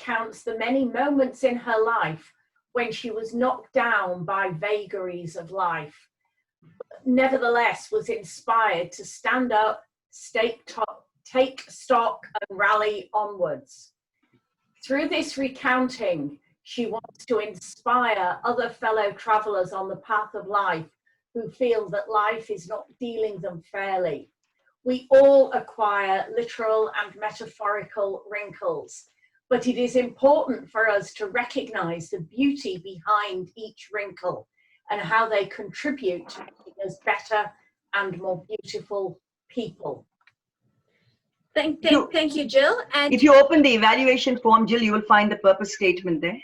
recounts the many moments in her life when she was knocked down by vagaries of life, but nevertheless was inspired to stand up, take stock, and rally onwards. Through this recounting, she wants to inspire other fellow travellers on the path of life who feel that life is not dealing them fairly. We all acquire literal and metaphorical wrinkles, but it is important for us to recognise the beauty behind each wrinkle and how they contribute to making us better and more beautiful people. Thank you, Jill. And if you open the evaluation form, Jill, you will find the purpose statement there.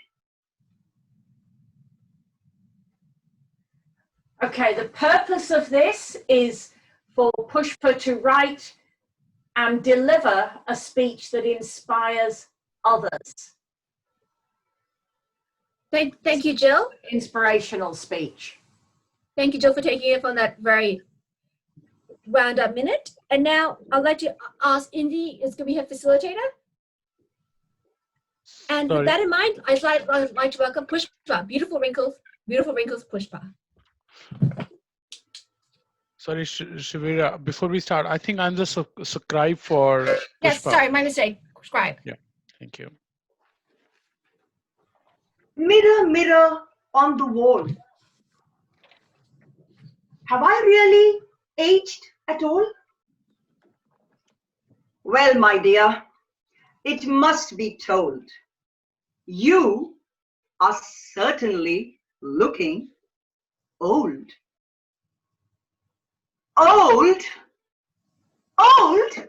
Okay, the purpose of this is for Pushpa to write and deliver a speech that inspires others. Thank you, Jill. Inspirational speech. Thank you, Jill, for taking it from that very round up minute. And now I'd like to ask Indy, can we have facilitator? And with that in mind, I'd like to welcome Pushpa. Beautiful wrinkles, Pushpa. Sorry, Shivira, before we start, I think I'm the scribe for Pushpa. Yes, sorry, my mistake. Scribe. Yeah, thank you. Mirror, mirror on the wall. Have I really aged at all? Well, my dear, it must be told. You are certainly looking old. Old? Old?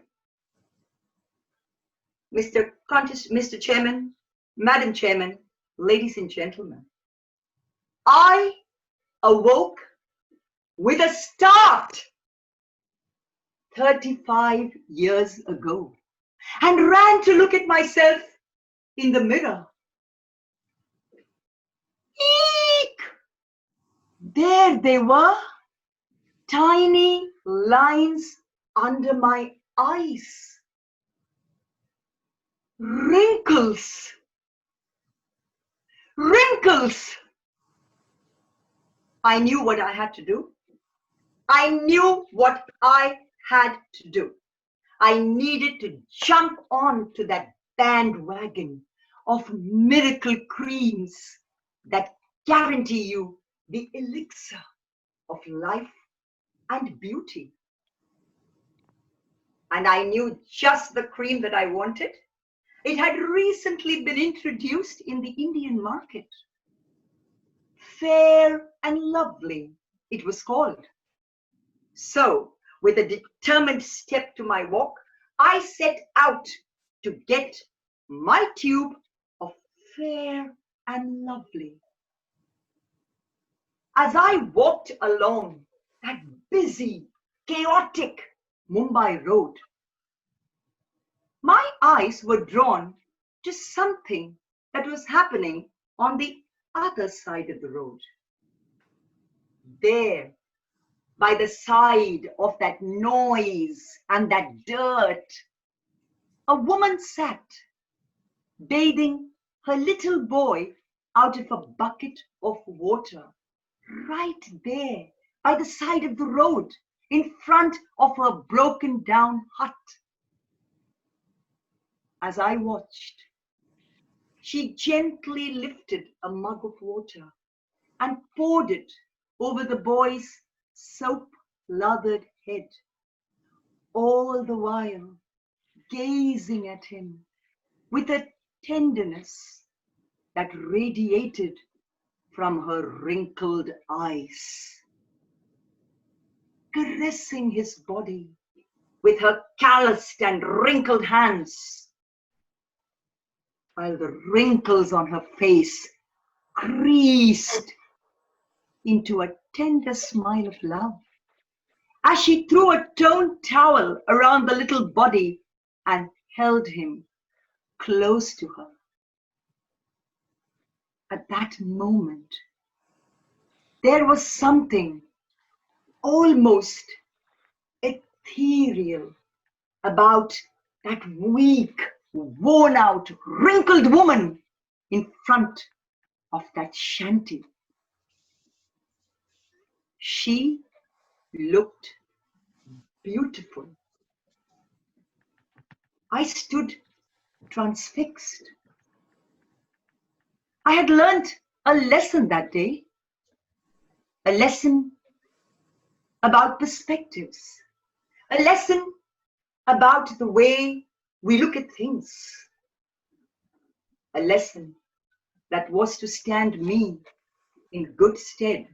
Mr. Chairman, Madam Chairman, ladies and gentlemen, I awoke with a start 35 years ago and ran to look at myself in the mirror. Eek! There they were, tiny lines under my eyes. Wrinkles. Wrinkles. I knew what I had to do. I knew what I had to do. I needed to jump on to that bandwagon of miracle creams that guarantee you the elixir of life and beauty. And I knew just the cream that I wanted. It had recently been introduced in the Indian market. Fair and Lovely, it was called. So, with a determined step to my walk, I set out to get my tube of Fair and Lovely. As I walked along that busy, chaotic Mumbai road, my eyes were drawn to something that was happening on the other side of the road. There, by the side of that noise and that dirt, a woman sat, bathing her little boy out of a bucket of water, right there, by the side of the road, in front of her broken down hut. As I watched, she gently lifted a mug of water and poured it over the boy's soap-lathered head, all the while gazing at him with a tenderness that radiated from her wrinkled eyes, caressing his body with her calloused and wrinkled hands, while the wrinkles on her face creased into a tender smile of love as she threw a torn towel around the little body and held him close to her. At that moment, there was something almost ethereal about that weak worn out, wrinkled woman in front of that shanty. She looked beautiful. I stood transfixed. I had learnt a lesson that day, a lesson about perspectives, a lesson about the way we look at things, a lesson that was to stand me in good stead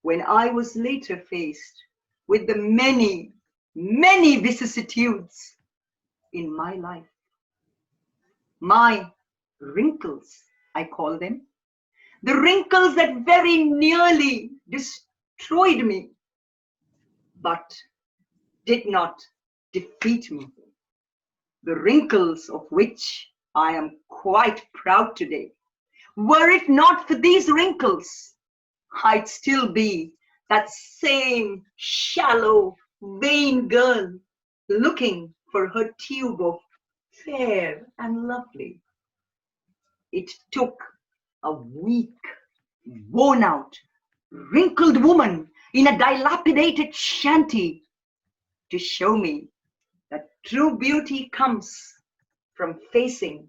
when I was later faced with the many, many vicissitudes in my life. My wrinkles, I call them, the wrinkles that very nearly destroyed me, but did not defeat me. The wrinkles of which I am quite proud today. Were it not for these wrinkles, I'd still be that same shallow, vain girl looking for her tube of fair and lovely. It took a weak, worn out, wrinkled woman in a dilapidated shanty to show me that true beauty comes from facing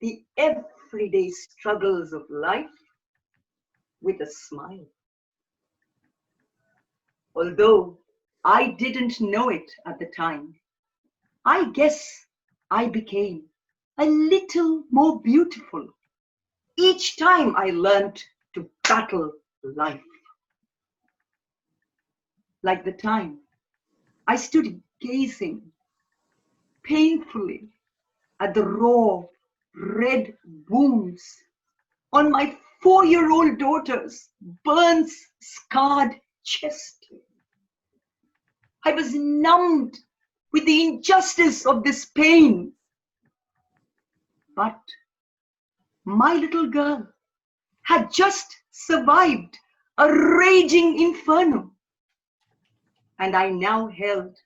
the everyday struggles of life with a smile. Although I didn't know it at the time, I guess I became a little more beautiful each time I learned to battle life. Like the time I stood gazing painfully at the raw red wounds on my 4-year-old daughter's burns scarred chest. I was numbed with the injustice of this pain. But my little girl had just survived a raging inferno, and I now held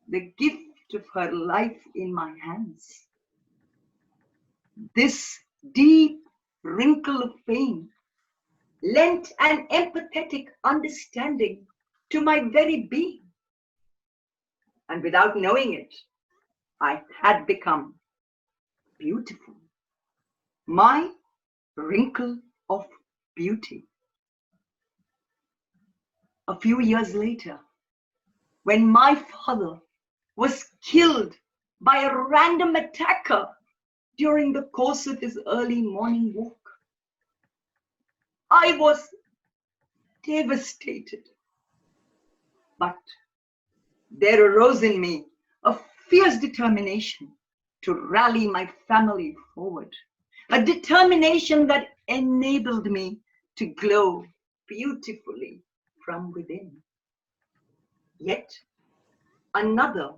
the gift of her life in my hands. This deep wrinkle of pain lent an empathetic understanding to my very being. And without knowing it, I had become beautiful. My wrinkle of beauty. A few years later, when my father was killed by a random attacker during the course of his early morning walk, I was devastated. But there arose in me a fierce determination to rally my family forward, a determination that enabled me to glow beautifully from within. Yet another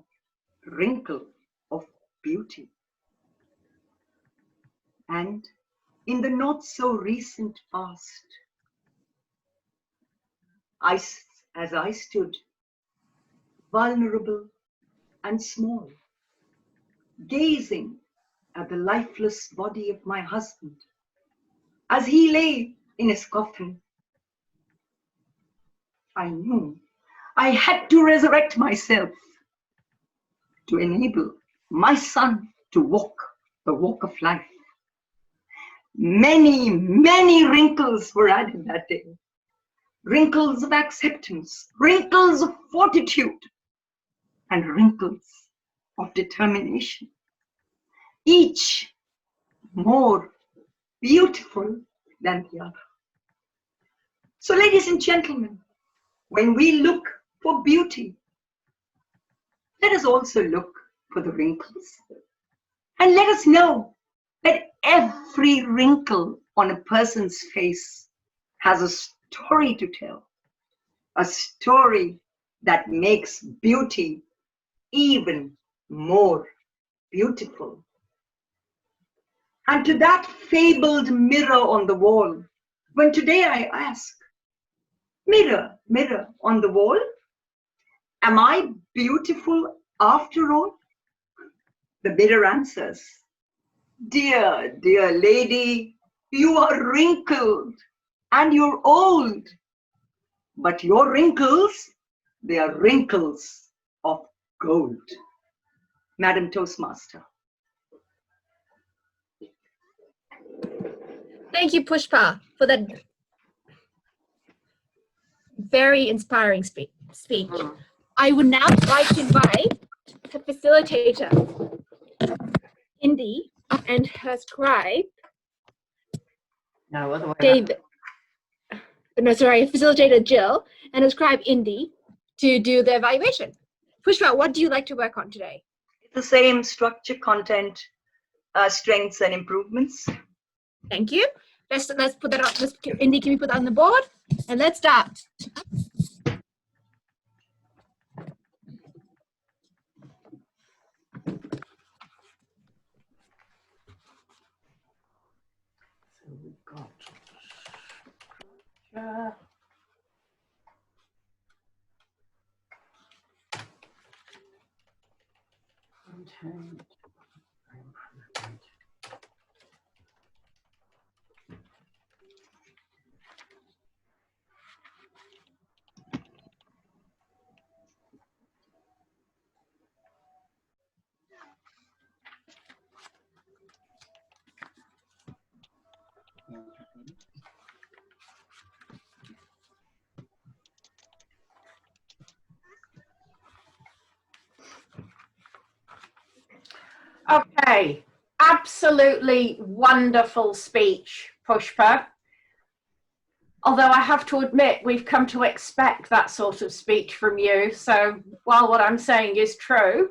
wrinkle of beauty. And in the not so recent past, as I stood vulnerable and small, gazing at the lifeless body of my husband as he lay in his coffin, I knew I had to resurrect myself to enable my son to walk the walk of life. Many, many wrinkles were added that day. Wrinkles of acceptance, wrinkles of fortitude, and wrinkles of determination. Each more beautiful than the other. So, ladies and gentlemen, when we look for beauty, let us also look for the wrinkles. And let us know that every wrinkle on a person's face has a story to tell, a story that makes beauty even more beautiful. And to that fabled mirror on the wall, when today I ask, mirror, mirror on the wall, am I beautiful after all? The mirror answers, Dear, dear lady, you are wrinkled and you're old. But your wrinkles, they are wrinkles of gold. Madam Toastmaster. Thank you, Pushpa, for that very inspiring speech. I would now like to invite the facilitator, Indy, and her scribe, No, other way around. David. No, sorry, facilitator Jill, and her scribe, Indy, to do the evaluation. Pushpa, what do you like to work on today? It's the same structure, content, strengths and improvements. Thank you. Let's put that up. Indy, can we put that on the board? And let's start. So we've got content, improvement. Okay, absolutely wonderful speech, Pushpa. Although I have to admit, we've come to expect that sort of speech from you. So while what I'm saying is true,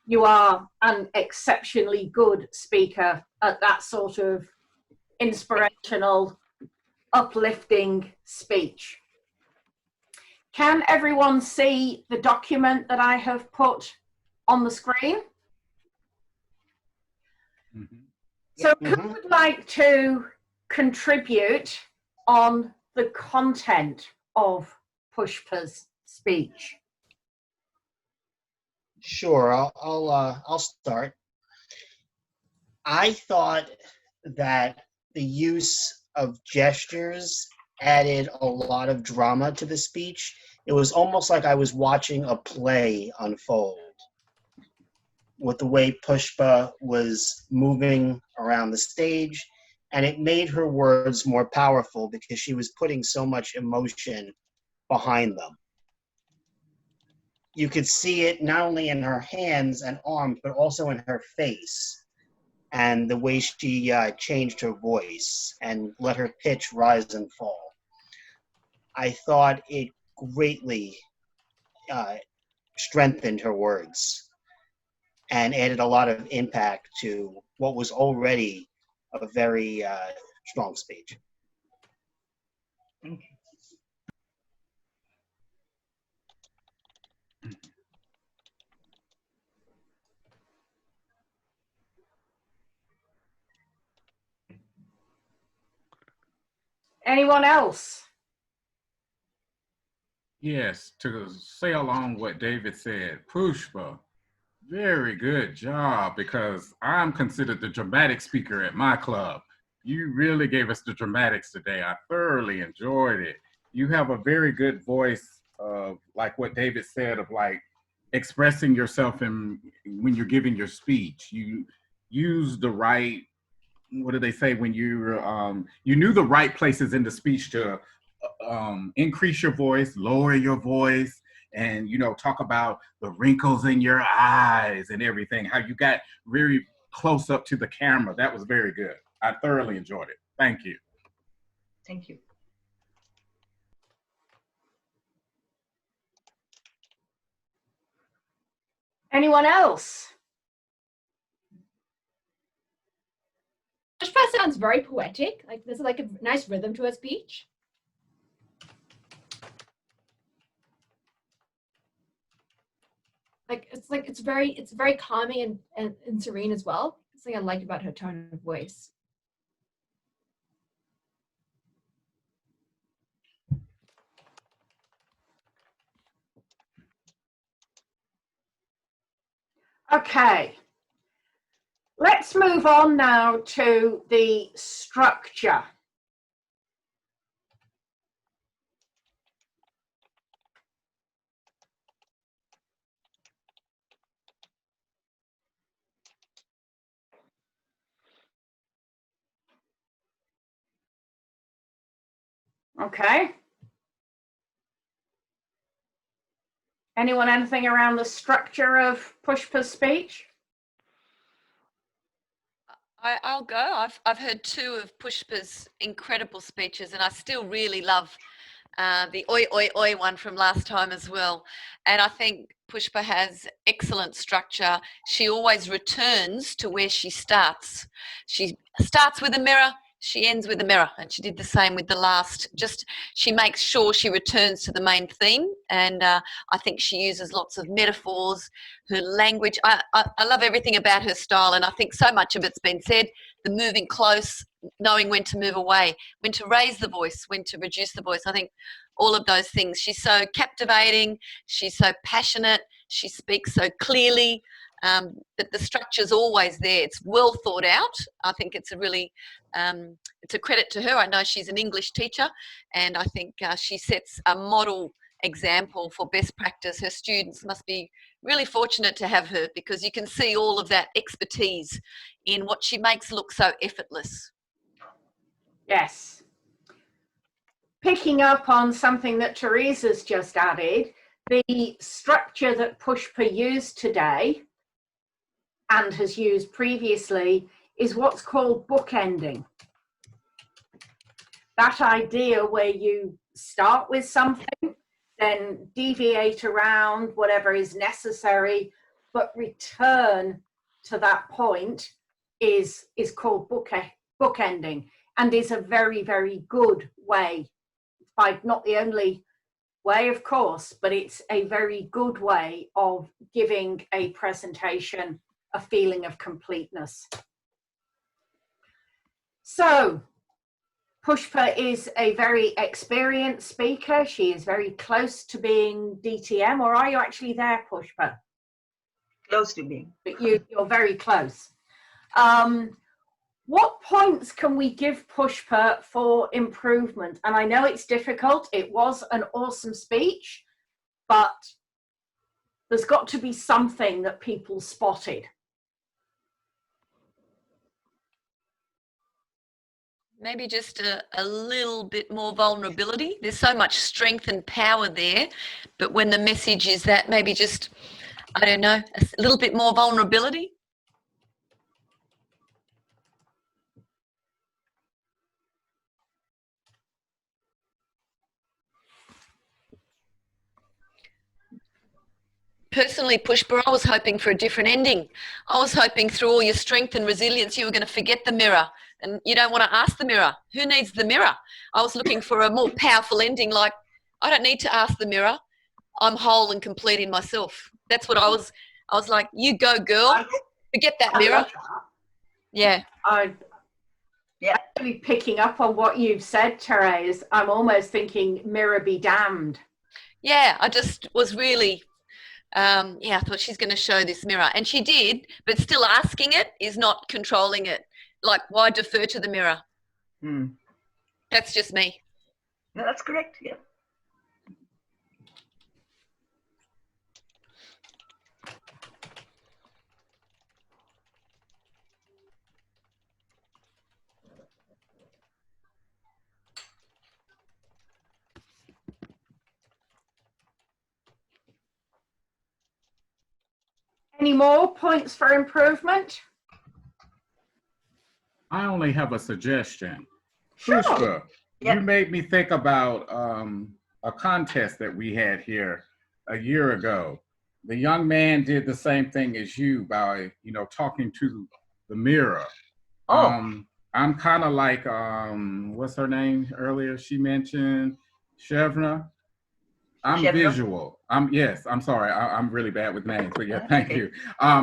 you are an exceptionally good speaker at that sort of inspirational, uplifting speech. Can everyone see the document that I have put on the screen? Mm-hmm. So who would like to contribute on the content of Pushpa's speech? Sure, I'll start. I thought that the use of gestures added a lot of drama to the speech. It was almost like I was watching a play unfold with the way Pushpa was moving around the stage, and it made her words more powerful because she was putting so much emotion behind them. You could see it not only in her hands and arms, but also in her face and the way she changed her voice and let her pitch rise and fall. I thought it greatly strengthened her words and added a lot of impact to what was already a very strong speech. Thank you. Anyone else? Yes, to say along what David said, Pushpa, very good job, because I'm considered the dramatic speaker at my club. You really gave us the dramatics today. I thoroughly enjoyed it. You have a very good voice of, like what David said, of like expressing yourself in when you're giving your speech. You use the right, what do they say, when you knew the right places in the speech to increase your voice, lower your voice, and talk about the wrinkles in your eyes and everything, how you got very close up to the camera. That was very good. I thoroughly enjoyed it. Thank you. Thank you. Anyone else? Pushpa sounds very poetic. Like there's like a nice rhythm to her speech. It's very calming and serene as well. It's something I liked about her tone of voice. Okay. Let's move on now to the structure. Okay. Anyone, anything around the structure of Pushpa's speech? I'll go. I've heard 2 of Pushpa's incredible speeches, and I still really love the oi oi oi one from last time as well. And I think Pushpa has excellent structure. She always returns to where she starts. She starts with a mirror, she ends with a mirror, and she did the same with the last. Just she makes sure she returns to the main theme, and I think she uses lots of metaphors. Her language, I love everything about her style, and I think so much of it's been said. The moving close, knowing when to move away, when to raise the voice, when to reduce the voice. I think all of those things. She's so captivating, she's so passionate, she speaks so clearly, that the structure's always there. It's well thought out. I think it's a really, it's a credit to her. I know she's an English teacher, and I think she sets a model example for best practice. Her students must be really fortunate to have her, because you can see all of that expertise in what she makes look so effortless. Yes. Picking up on something that Teresa's just added, the structure that Pushpa used today and has used previously is what's called bookending. That idea where you start with something, then deviate around whatever is necessary, but return to that point is called bookending, and is a very, very good way, not the only way, of course, but it's a very good way of giving a presentation a feeling of completeness. So Pushpa is a very experienced speaker. She is very close to being DTM, or are you actually there, Pushpa? Close to being. But you're very close. What points can we give Pushpa for improvement? And I know it's difficult. It was an awesome speech, but there's got to be something that people spotted. Maybe just a little bit more vulnerability. There's so much strength and power there, but when the message is that, maybe just, I don't know, a little bit more vulnerability. Personally, Pushpa, I was hoping for a different ending. I was hoping through all your strength and resilience, you were going to forget the mirror. And you don't want to ask the mirror. Who needs the mirror? I was looking for a more powerful ending, like, I don't need to ask the mirror. I'm whole and complete in myself. That's what I was like, you go, girl. Forget that mirror. Yeah. I'm actually picking up on what you've said, Therese. I'm almost thinking mirror be damned. Yeah, I just was really... I thought she's going to show this mirror, and she did, but still asking it is not controlling it. Like, why defer to the mirror? That's just me. No, that's correct. Yeah. Any more points for improvement? I only have a suggestion. Sure. Pushpa, Yeah. you made me think about a contest that we had here a year ago. The young man did the same thing as you by, talking to the mirror. Oh. I'm kind of like, what's her name earlier? She mentioned Shevna. I'm Shevna. visual. I'm sorry. I'm really bad with names, but yeah, thank you.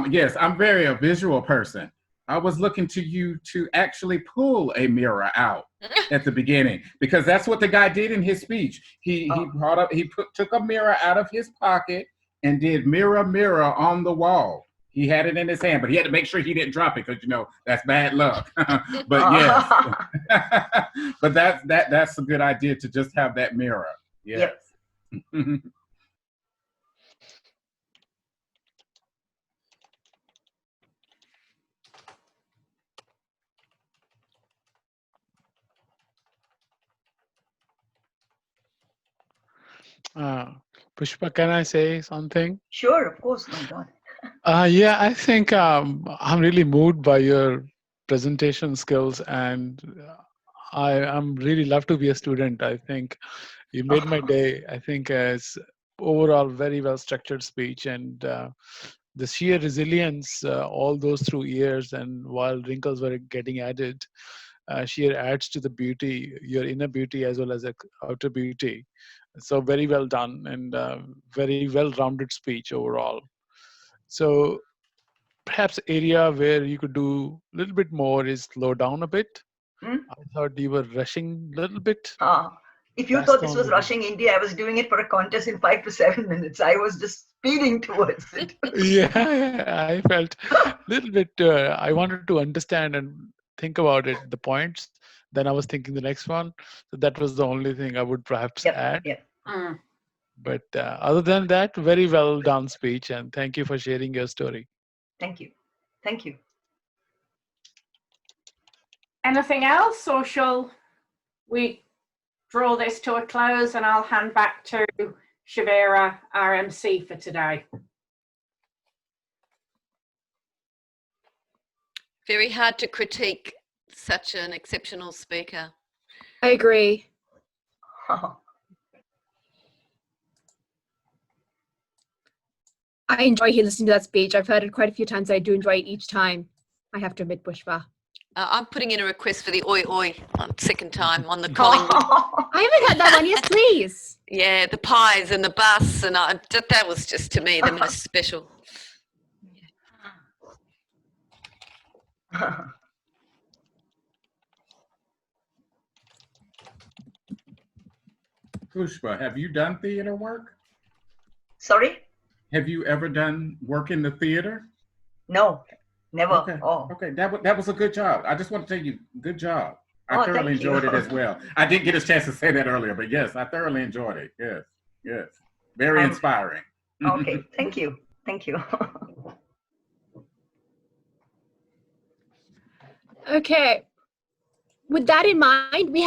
Yes, I'm very a visual person. I was looking to you to actually pull a mirror out at the beginning, because that's what the guy did in his speech. He took a mirror out of his pocket and did mirror, mirror on the wall. He had it in his hand, but he had to make sure he didn't drop it because that's bad luck. But yes, but that's a good idea to just have that mirror. Yes. Yep. Pushpa, can I say something? Sure, of course, my God. Yeah, I think I'm really moved by your presentation skills, and I'm really love to be a student. I think you made my day. I think it's overall very well structured speech, and the sheer resilience all those through years, and while wrinkles were getting added, sheer adds to the beauty, your inner beauty as well as outer beauty. So very well done, and very well-rounded speech overall. So perhaps area where you could do a little bit more is slow down a bit. Hmm? I thought you were rushing a little bit. If you That's thought the this was only rushing India, I was doing it for a contest in 5 to 7 minutes. I was just speeding towards it. Yeah, I felt a little bit, I wanted to understand and think about it, the points. Then I was thinking the next one. So that was the only thing I would perhaps add. Yep. Mm. But other than that, very well done speech. And thank you for sharing your story. Thank you. Thank you. Anything else, or shall we draw this to a close and I'll hand back to Shavira, our MC for today? Very hard to critique such an exceptional speaker. I agree. I enjoy listening to that speech. I've heard it quite a few times. I do enjoy it each time. I have to admit, Pushpa. I'm putting in a request for the oi oi second time on the Collingwood. I haven't had that one. Yes, please. Yeah, the pies and the bus, and that was just, to me, the most special. Pushpa, have you done theater work? Sorry? Have you ever done work in the theater? No, never. Okay. Oh. Okay, that was a good job. I just want to tell you, good job. I thoroughly thank you. enjoyed it as well. I didn't get a chance to say that earlier, but yes, I thoroughly enjoyed it. Yes. Very inspiring. Okay, thank you. Thank you. Okay. With that in mind, we have